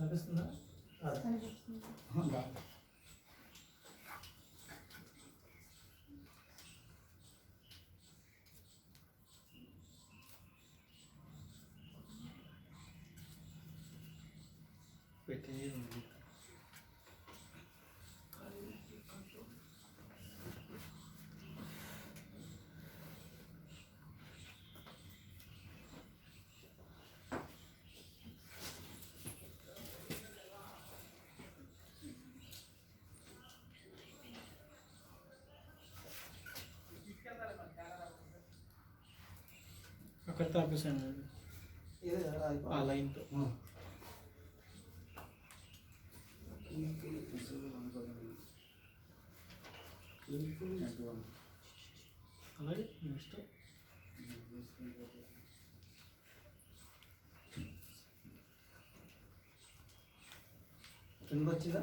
కనిపిస్తుందా? అక్కడ తాపేసాను ఆ లైన్తో. అలాగే నెక్స్ట్ కిందకి వచ్చిందా?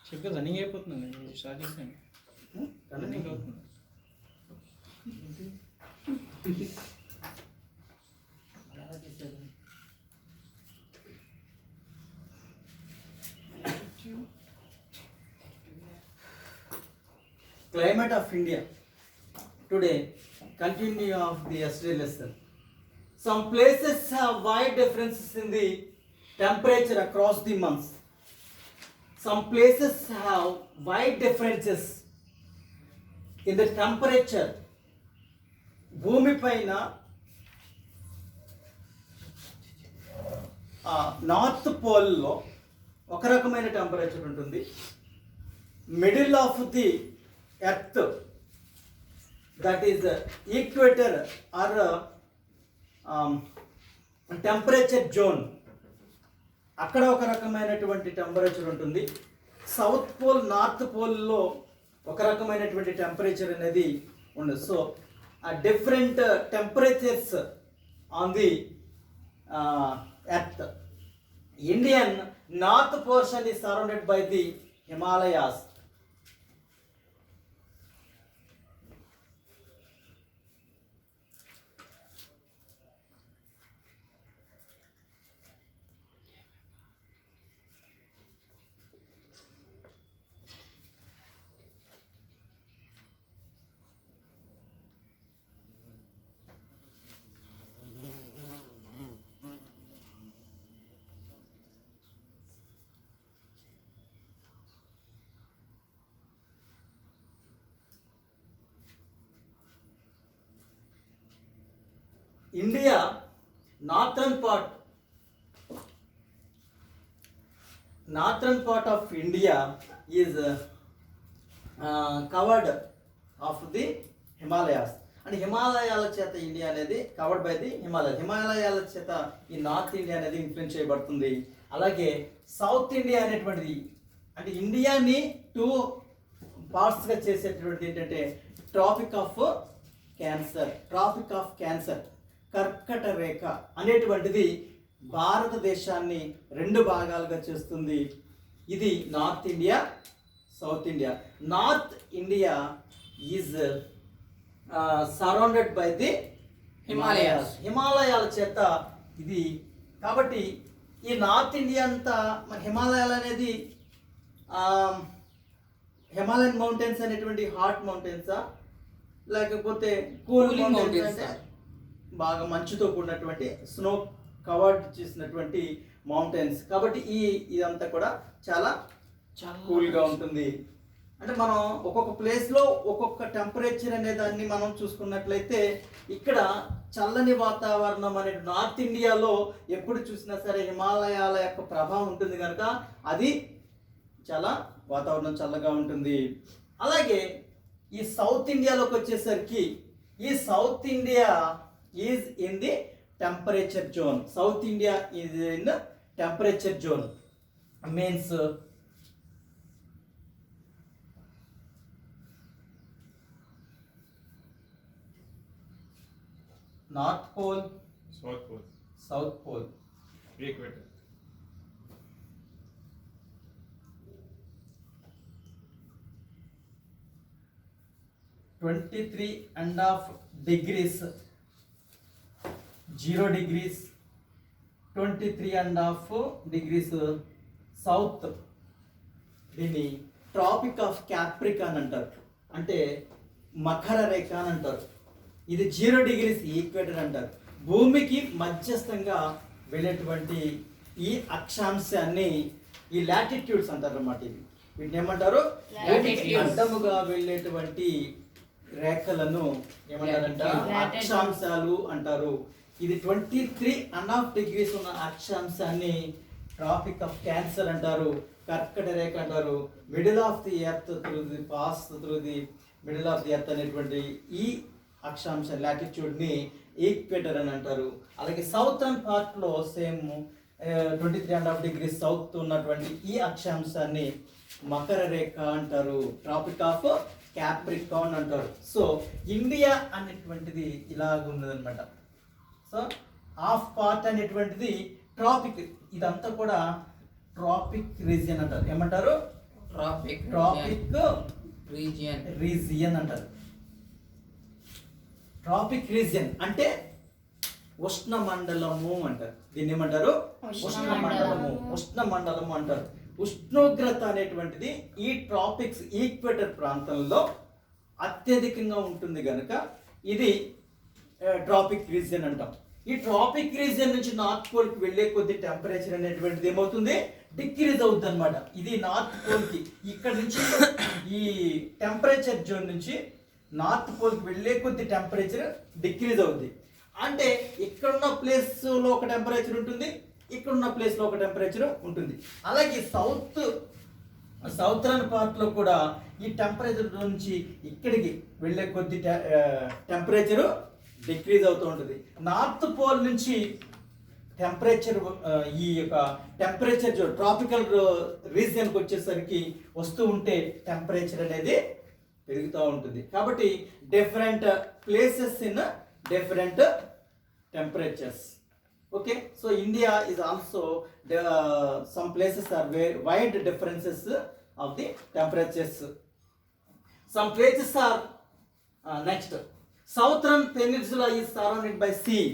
చెప్పి రన్నింగ్ అయిపోతుందండి. స్టార్ట్ చేసాను, రన్నింగ్ అవుతుంది. Climate of India. Today, continue of the yesterday lesson. Some places have wide differences in the temperature across the months. Some places have wide differences in the temperature. భూమి పైన north పోల్లో ఒక రకమైన temperature ఉంటుంది. Middle of the earth, that is equator or temperature zone, అక్కడ ఒక రకమైనటువంటి temperature ఉంటుంది. South pole, north పోల్లో ఒక రకమైనటువంటి టెంపరేచర్ అనేది ఉండదు. So different temperatures on the earth. Indian north portion is surrounded by the Himalayas. India, northern part of India is covered of the Himalayas. And హిమాలయాల చేత ఇండియా అనేది covered by the హిమాలయాల చేత ఈ నార్త్ ఇండియా అనేది influence చేయబడుతుంది. అలాగే south India అనేటువంటిది, అంటే ఇండియాని 2 పార్ట్స్గా చేసేటటువంటిది ఏంటంటే ట్రాపిక్ ఆఫ్ క్యాన్సర్, కర్కట రేఖ అనేటువంటిది భారతదేశాన్ని 2 భాగాలుగా చేస్తుంది. ఇది north India, south India. North India is surrounded by the హిమాలయాల చేత ఇది. కాబట్టి ఈ నార్త్ ఇండియా అంతా మన హిమాలయాలు అనేది హిమాలయన్ మౌంటైన్స్ అనేటువంటి హాట్ మౌంటైన్సా లేకపోతే కూలింగ్ మౌంటైన్స్, బాగా మంచుతో కూడినటువంటి స్నో కవర్డ్ చేసినటువంటి మౌంటైన్స్. కాబట్టి ఇదంతా కూడా చాలా కూల్గా ఉంటుంది. అంటే మనం ఒక్కొక్క ప్లేస్లో ఒక్కొక్క టెంపరేచర్ అనే దాన్ని మనం చూసుకున్నట్లయితే ఇక్కడ చల్లని వాతావరణం అనే నార్త్ ఇండియాలో ఎప్పుడు చూసినా సరే హిమాలయాల యొక్క ప్రభావం ఉంటుంది కనుక అది చాలా వాతావరణం చల్లగా ఉంటుంది. అలాగే ఈ సౌత్ ఇండియాలోకి వచ్చేసరికి ఈ south India is in the temperature zone. South India is in temperature zone means North Pole, South Pole, Equator. 23.5 degrees, 0 degrees, 23.5 degrees south. దీన్ని ట్రాపిక్ ఆఫ్ క్యాప్రికాన్ అంటారు, అంటే మకర రేఖ అని అంటారు. ఇది 0 degrees ఈక్వేటర్ అంటారు. భూమికి మధ్యస్థంగా వెళ్ళేటువంటి ఈ అక్షాంశాన్ని ఈ లాటిట్యూడ్స్ అంటారు అన్నమాట. ఇది వీటిని ఏమంటారు? అడ్డముగా వెళ్ళేటువంటి రేఖలను ఏమంటారంట? అక్షాంశాలు అంటారు. ఇది 23.5 degrees ఉన్న అక్షాంశాన్ని ట్రాపిక్ ఆఫ్ క్యాన్సర్ అంటారు, కర్కట రేఖ అంటారు. Middle of the earth through the pass through the middle of the earth అనేటువంటి ఈ అక్షాంశ లాటిట్యూడ్ని ఈక్వేటర్ అని అంటారు. అలాగే సౌతర్న్ పార్ట్లో సేమ్ 23.5 degrees సౌత్ ఉన్నటువంటి ఈ అక్షాంశాన్ని మకర రేఖ అంటారు, ట్రాపిక్ ఆఫ్ క్యాప్రికాన్ అంటారు. సో ఇండియా అనేటువంటిది ఇలాగ ఉన్నదన్నమాట. సో హాఫ్ పార్ట్ అనేటువంటిది ట్రాపిక్, ఇదంతా కూడా ట్రాపిక్ రీజియన్ అంటారు. ఏమంటారు? ట్రాపిక్ రీజియన్ అంటారు. ట్రాపిక్ రీజియన్ అంటే ఉష్ణ మండలము అంటారు. దీన్ని ఏమంటారు? ఉష్ణ మండలము అంటారు. ఉష్ణోగ్రత అనేటువంటిది ఈ ట్రాపిక్స్ ఈక్వేటర్ ప్రాంతంలో అత్యధికంగా ఉంటుంది కనుక ఇది ట్రాపిక్ రీజియన్ అంటాం. ఈ ట్రాపిక్ రీజియన్ నుంచి నార్త్ పోల్ కి వెళ్ళే కొద్ది టెంపరేచర్ అనేటువంటిది ఏమవుతుంది? డిక్రీజ్ అవుతుంది అనమాట. ఇది నార్త్ పోల్ కి ఇక్కడ నుంచి ఈ టెంపరేచర్ జోన్ నుంచి నార్త్ పోల్ కి వెళ్ళే కొద్ది టెంపరేచర్ డిక్రీజ్ అవుతుంది. అంటే ఇక్కడున్న ప్లేస్ లో ఒక టెంపరేచర్ ఉంటుంది, ఇక్కడున్న ప్లేస్ లో ఒక టెంపరేచర్ ఉంటుంది. అలాగే సౌతర్న్ పార్ట్ లో కూడా ఈ టెంపరేచర్ నుంచి ఇక్కడికి వెళ్ళే కొద్ది టెంపరేచర్ డిక్రీజ్ అవుతూ ఉంటుంది. నార్త్ పోల్ నుంచి టెంపరేచర్ ఈ యొక్క టెంపరేచర్ ట్రాపికల్ రీజియన్కి వచ్చేసరికి వస్తూ ఉంటే టెంపరేచర్ అనేది పెరుగుతూ ఉంటుంది. కాబట్టి different places in different temperatures. Okay, so India is also some places are wide differences of the temperatures. Some places are next. Southern peninsula is surrounded by sea.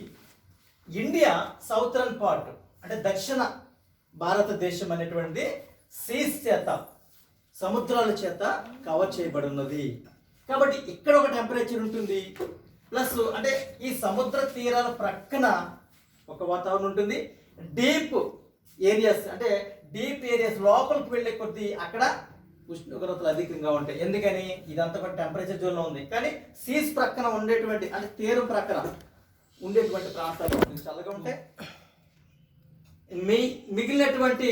India southern part అంటే దక్షిణ భారతదేశం అనేటువంటిది Cs చేత, సముద్రాల చేత cover చేయబడి ఉన్నది. కాబట్టి ఇక్కడ ఒక టెంపరేచర్ ఉంటుంది, ప్లస్ అంటే ఈ సముద్ర తీరాల ప్రక్కన ఒక వాతావరణం ఉంటుంది. డీప్ ఏరియాస్ అంటే డీప్ ఏరియాస్ లోపలికి వెళ్ళే కొద్దీ అక్కడ ఉష్ణోగ్రతలు అధికంగా ఉంటాయి. ఎందుకని? ఇదంతా కూడా టెంపరేచర్ జోన్లో ఉంది. కానీ సీస్ ప్రక్కన ఉండేటువంటి అంటే తీరం ప్రక్కన ఉండేటువంటి ప్రాంతాలు చల్లగా ఉంటాయి. మిగిలినటువంటి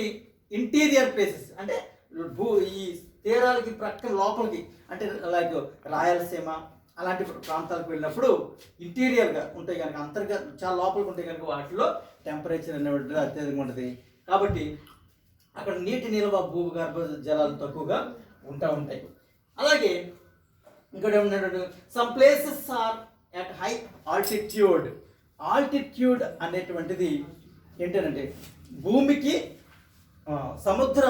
ఇంటీరియర్ ప్లేసెస్ అంటే ఈ తీరాలకి ప్రక్కన లోపలికి అంటే లైక్ రాయలసీమ అలాంటి ప్రాంతాలకు వెళ్ళినప్పుడు ఇంటీరియర్గా ఉంటాయి కనుక, అంతర్గత చాలా లోపలికి ఉంటాయి కనుక వాటిలో టెంపరేచర్ అనేటువంటిది అత్యధికంగా ఉంటుంది. కాబట్టి అక్కడ నీటి నిల్వ భూగర్భ జలాలు తక్కువగా ఉంటాయి. అలాగే ఇక్కడ ఉన్నటువంటి some places are at high altitude. Altitude అనేటువంటిది ఏంటంటే భూమికి సముద్ర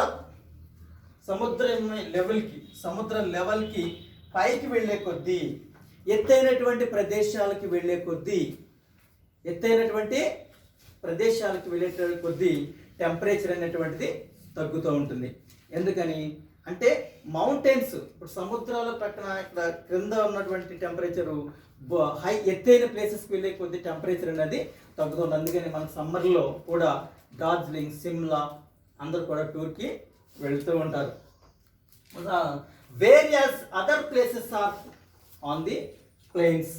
లెవెల్కి పైకి వెళ్ళే కొద్దీ ఎత్తైనటువంటి ప్రదేశాలకు వెళ్ళే కొద్దీ టెంపరేచర్ అనేటువంటిది తగ్గుతూ ఉంటుంది. ఎందుకని అంటే మౌంటైన్స్ ఇప్పుడు సముద్రాల పక్కన ఇక్కడ క్రింద ఉన్నటువంటి టెంపరేచరు ఎత్తైన ప్లేసెస్కి వెళ్ళే కొద్ది టెంపరేచర్ అనేది తగ్గుతుంది. అందుకని మన సమ్మర్లో కూడా డార్జిలింగ్, సిమ్లా అందరూ కూడా టూర్కి వెళ్తూ ఉంటారు. Various other places are on the plains.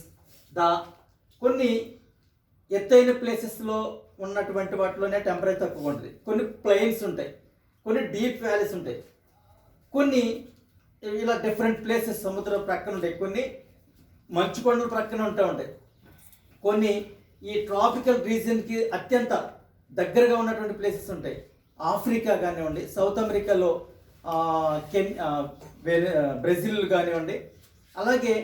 కొన్ని ఎత్తైన ప్లేసెస్లో ఉన్నటువంటి వాటిలోనే టెంపరేచర్ తక్కువ ఉంటుంది. కొన్ని ప్లెయిన్స్ ఉంటాయి, కొన్ని డీప్ వ్యాలీస్ ఉంటాయి, కొన్ని ఇలా డిఫరెంట్ ప్లేసెస్ సముద్రం ప్రక్కన ఉంటాయి, కొన్ని మంచు కొండల ప్రక్కన ఉంటాయి, కొన్ని ఈ ట్రాపికల్ రీజియన్కి అత్యంత దగ్గరగా ఉన్నటువంటి ప్లేసెస్ ఉంటాయి. ఆఫ్రికా కానివ్వండి, సౌత్ అమెరికాలో బ్రెజిల్ కానివ్వండి, అలాగే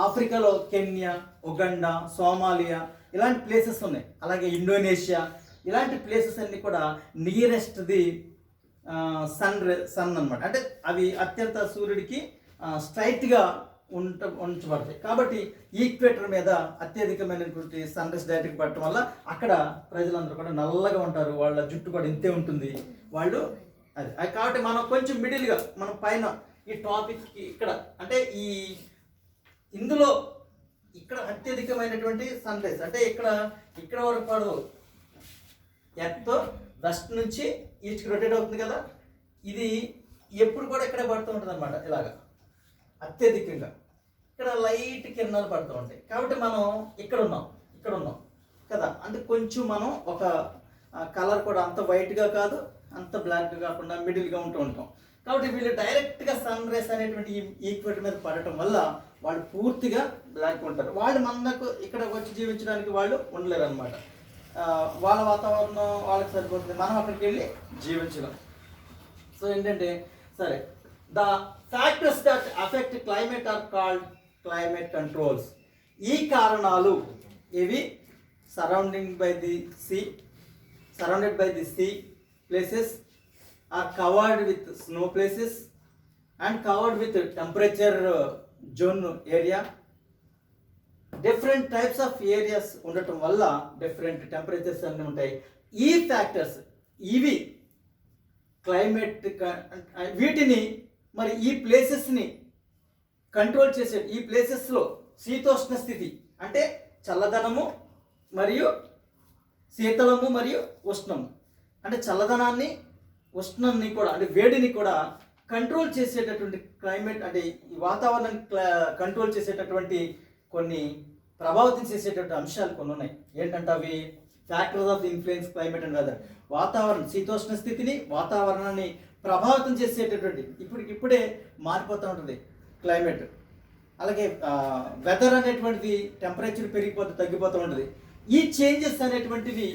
ఆఫ్రికాలో కెన్యా, ఉగండా, సోమాలియా ఇలాంటి ప్లేసెస్ ఉన్నాయి. అలాగే ఇండోనేషియా ఇలాంటి ప్లేసెస్ అన్నీ కూడా నియరెస్ట్ది సన్ అన్నమాట. అంటే అవి అత్యంత సూర్యుడికి స్ట్రైట్గా ఉంచబడతాయి. కాబట్టి ఈక్వేటర్ మీద అత్యధికమైనటువంటి సన్ రైజ్ డైరెక్ట్గా పడటం వల్ల అక్కడ ప్రజలందరూ కూడా నల్లగా ఉంటారు, వాళ్ళ జుట్టు కూడా ఇంతే ఉంటుంది వాళ్ళు. అది కాబట్టి మనం కొంచెం మిడిల్గా మనం పైన ఈ టాపిక్కి ఇక్కడ అంటే ఇందులో ఇక్కడ అత్యధికమైనటువంటి సన్ రైజ్ అంటే ఇక్కడ వరకు పడదు. ఎర్త్ వెస్ట్ నుంచి ఈస్ట్కి రొటేట్ అవుతుంది కదా, ఇది ఎప్పుడు కూడా ఇక్కడే పడుతూ ఉంటుంది అనమాట. ఇలాగా అత్యధికంగా ఇక్కడ లైట్ కిరణాలు పడుతూ ఉంటాయి. కాబట్టి మనం ఇక్కడ ఉన్నాం కదా, అంటే కొంచెం మనం ఒక కలర్ కూడా అంత వైట్గా కాదు అంత బ్లాక్గా కాకుండా మిడిల్గా ఉంటూ ఉంటాం. కాబట్టి వీళ్ళు డైరెక్ట్గా సన్ రైస్ అనేటువంటి ఈక్వేటర్ మీద పడటం వల్ల వాళ్ళు పూర్తిగా బ్లాక్ ఉంటారు. వాళ్ళు మనకు ఇక్కడ వచ్చి జీవించడానికి వాళ్ళు ఉండలేరు అనమాట. వాళ్ళ వాతావరణం వాళ్ళకి సరిపోతుంది, మనం అక్కడికి వెళ్ళి జీవించలేం. సో ఏంటంటే సరే, the factors that affect climate are called climate controls. ఈ కారణాలు ఇవి surrounded by the sea places are covered with snow places and covered with temperature zone area. Different types of areas ఉండటం వల్ల డిఫరెంట్ టెంపరేచర్స్ అన్నీ ఉంటాయి. ఈ factors ఇవి climate వీటిని మరి ఈ ప్లేసెస్ని కంట్రోల్ చేసే ఈ ప్లేసెస్లో శీతోష్ణ స్థితి అంటే చల్లదనము మరియు శీతలము మరియు ఉష్ణము అంటే చల్లదనాన్ని ఉష్ణాన్ని కూడా అంటే వేడిని కూడా కంట్రోల్ చేసేటటువంటి క్లైమేట్ అంటే ఈ వాతావరణాన్ని కంట్రోల్ చేసేటటువంటి కొన్ని ప్రభావితం చేసేటటువంటి అంశాలు కొన్ని ఉన్నాయి. ఏంటంటే అవి factors of the influence climate and weather. వాతావరణం శీతోష్ణ స్థితిని వాతావరణాన్ని ప్రభావితం చేసేటటువంటి ఇప్పుడే మారిపోతూ ఉంటుంది క్లైమేట్. అలాగే వెదర్ అనేటువంటిది టెంపరేచర్ పెరిగిపోతూ తగ్గిపోతూ ఉంటుంది. ఈ చేంజెస్ అనేటువంటివి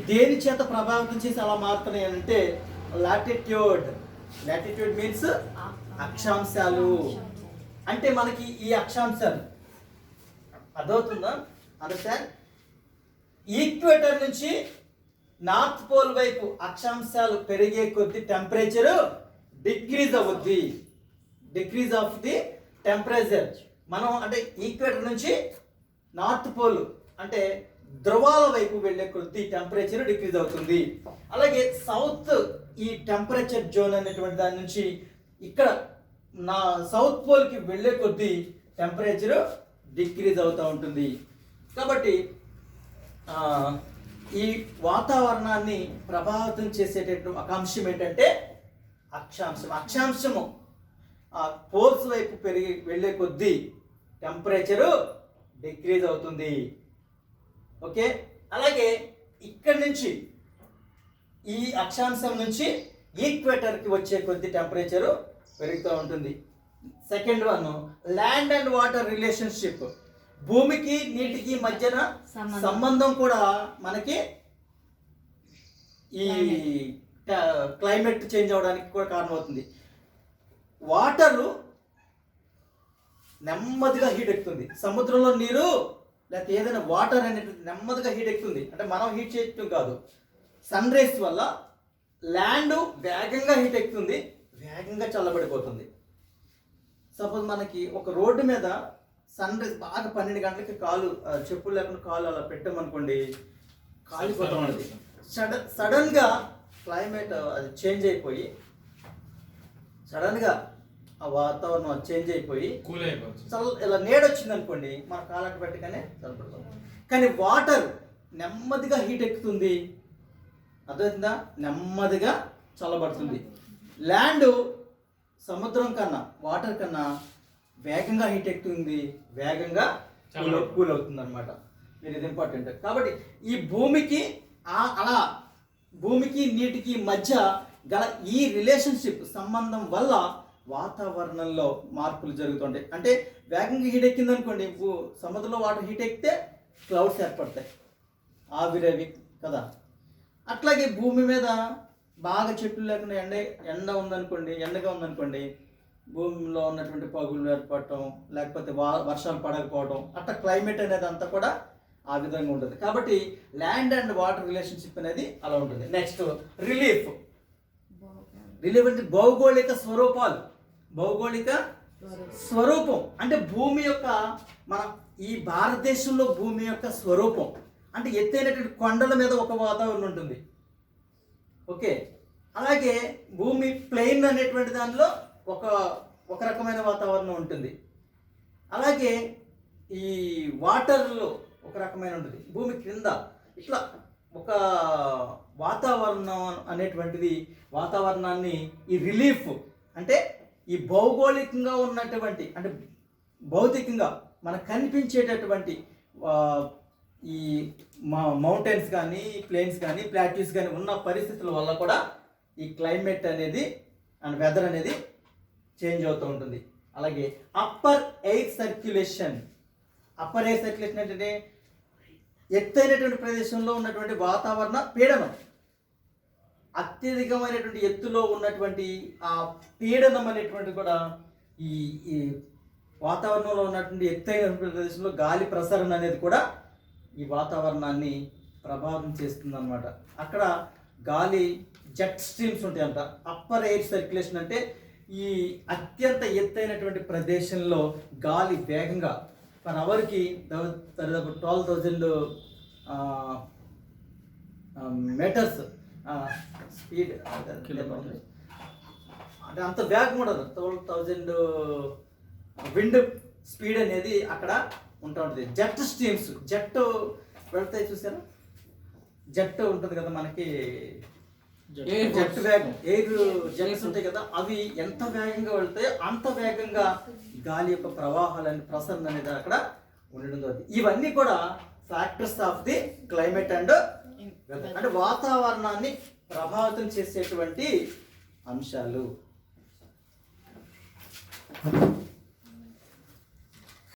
దేని చేత ప్రభావితం చేసి అలా మారుతున్నాయి అంటే లాటిట్యూడ్ మీన్స్ అక్షాంశాలు. అంటే మనకి ఈ అక్షాంశాలు అర్థమవుతుందా? అండర్స్టాండ్? ఈక్వేటర్ నుంచి నార్త్ పోల్ వైపు అక్షాంశాలు పెరిగే కొద్ది టెంపరేచర్ డిక్రీజ్ అవుద్ది. డిక్రీజ్ ఆఫ్ ది టెంపరేచర్ మనం అంటే ఈక్వేటర్ నుంచి నార్త్ పోల్ అంటే ధ్రువాల వైపు వెళ్ళే కొద్ది టెంపరేచర్ డిక్రీజ్ అవుతుంది. అలాగే సౌత్ ఈ టెంపరేచర్ జోన్ అనేటువంటి దాని నుంచి ఇక్కడ నా సౌత్ పోల్కి వెళ్ళే కొద్ది టెంపరేచర్ డిక్రీజ్ అవుతూ ఉంటుంది. కాబట్టి ఈ వాతావరణాన్ని ప్రభావితం చేసేటటువంటి ఒక అంశం ఏంటంటే అక్షాంశము పోల్స్ వైపు వెళ్ళే కొద్ది టెంపరేచరు డిక్రీజ్ అవుతుంది. ఓకే, అలాగే ఇక్కడి నుంచి ఈ అక్షాంశం నుంచి ఈక్వేటర్కి వచ్చే కొద్ది టెంపరేచరు పెరుగుతూ ఉంటుంది. Second one land and water relationship. భూమికి నీటికి మధ్యన సంబంధం కూడా మనకి ఈ క్లైమేట్ చేంజ్ అవడానికి కూడా కారణమవుతుంది. వాటరు నెమ్మదిగా హీట్ ఎక్కుతుంది. సముద్రంలో నీరు లేకపోతే ఏదైనా వాటర్ అనేది నెమ్మదిగా హీట్ ఎక్కుతుంది. అంటే మనం హీట్ చేయటం కాదు, సన్ రైస్ వల్ల ల్యాండ్ వేగంగా హీట్ ఎక్కుతుంది, వేగంగా చల్లబడిపోతుంది. సపోజ్ మనకి ఒక రోడ్డు మీద సన్ రైజ్ బాగా 12 గంటలకి చెప్పులు లేకుండా కాలు అలా పెట్టామనుకోండి, కాలిపోతూ ఉంటుంది. సడన్గా క్లైమేట్ అది చేంజ్ అయిపోయి సడన్గా ఆ వాతావరణం చేంజ్ అయిపోయి కూల్ అయిపోతుంది. ఇలా నీడొచ్చింది అనుకోండి, మన కాళ్ళకి పెట్టగానే చల్లబడుతుంది. కానీ వాటర్ నెమ్మదిగా హీట్ ఎక్కుతుంది, అర్థమవుతుందా? నెమ్మదిగా చల్లబడుతుంది. ల్యాండ్ సముద్రం కన్నా వాటర్ కన్నా వేగంగా హీట్ ఎక్కుతుంది, వేగంగా కూల్ అవుతుంది అనమాట. మీరు ఇది ఇంపార్టెంట్. కాబట్టి ఈ భూమికి నీటికి మధ్య గల ఈ రిలేషన్షిప్ సంబంధం వల్ల వాతావరణంలో మార్పులు జరుగుతుంటాయి. అంటే వేగంగా హీట్ ఎక్కింది అనుకోండి, సముద్రంలో వాటర్ హీట్ ఎక్కితే క్లౌడ్స్ ఏర్పడతాయి, ఆవిరవి కదా. అట్లాగే భూమి మీద బాగా చెట్లు లేకుండా ఎండగా ఉందనుకోండి, భూమిలో ఉన్నటువంటి పగులు ఏర్పడటం, లేకపోతే వర్షాలు పడకపోవడం, అట్లా క్లైమేట్ అనేది అంతా కూడా ఆ విధంగా ఉంటుంది. కాబట్టి ల్యాండ్ అండ్ వాటర్ రిలేషన్షిప్ అనేది అలా ఉంటుంది. నెక్స్ట్ రిలీఫ్ అంటే భౌగోళిక స్వరూపం అంటే భూమి యొక్క మన ఈ భారతదేశంలో భూమి యొక్క స్వరూపం అంటే ఎత్తైనటువంటి కొండల మీద ఒక వాతావరణం ఉంటుంది. ఓకే, అలాగే భూమి ప్లెయిన్ అనేటువంటి దానిలో ఒక రకమైన వాతావరణం ఉంటుంది. అలాగే ఈ వాటర్లో ఒక రకమైన ఉంటుంది. భూమి క్రింద ఇట్లా ఒక వాతావరణం అనేటువంటిది వాతావరణాన్ని ఈ రిలీఫ్ అంటే ఈ భౌగోళికంగా ఉన్నటువంటి అంటే భౌతికంగా మనకు కనిపించేటటువంటి ఈ మౌంటైన్స్ కానీ ప్లేన్స్ కానీ ప్లాట్యూస్ కానీ ఉన్న పరిస్థితుల వల్ల కూడా ఈ క్లైమేట్ అనేది అండ్ వెదర్ అనేది చేంజ్ అవుతూ ఉంటుంది. అలాగే అప్పర్ ఎయిర్ సర్క్యులేషన్ అంటే ఎత్తైనటువంటి ప్రదేశంలో ఉన్నటువంటి వాతావరణ పీడనం, అత్యధికమైనటువంటి ఎత్తులో ఉన్నటువంటి ఆ పీడనం అనేటువంటి కూడా ఈ వాతావరణంలో ఉన్నటువంటి ఎత్తైన ప్రదేశంలో గాలి ప్రసరణ అనేది కూడా ఈ వాతావరణాన్ని ప్రభావితం చేస్తుంది అన్నమాట. అక్కడ గాలి జెట్ స్ట్రీమ్స్ ఉంటాయంట. అప్పర్ ఎయిర్ సర్క్యులేషన్ అంటే ఈ అత్యంత ఎత్తైనటువంటి ప్రదేశంలో గాలి వేగంగా పర్ అవర్కి దాదాపు 12,000 మీటర్స్ స్పీడ్ అంటే అంత వేగం ఉండదు. 12,000 విండ్ స్పీడ్ అనేది అక్కడ ఉంటా ఉంటుంది. జెట్ స్ట్రీమ్స్ జెట్ వెళ్తాయి చూసారా, జెట్ ఉంటుంది కదా మనకి, జెట్ వేగం ఎయిర్ జెట్స్ ఉంటాయి కదా, అవి ఎంత వేగంగా వెళ్తాయో అంత వేగంగా గాలి యొక్క ప్రవాహాలని ప్రసరణ అనేది అక్కడ ఉండడం జరుగుతుంది. ఇవన్నీ కూడా factors of the climate and weather అంటే వాతావరణాన్ని ప్రభావితం చేసేటువంటి అంశాలు.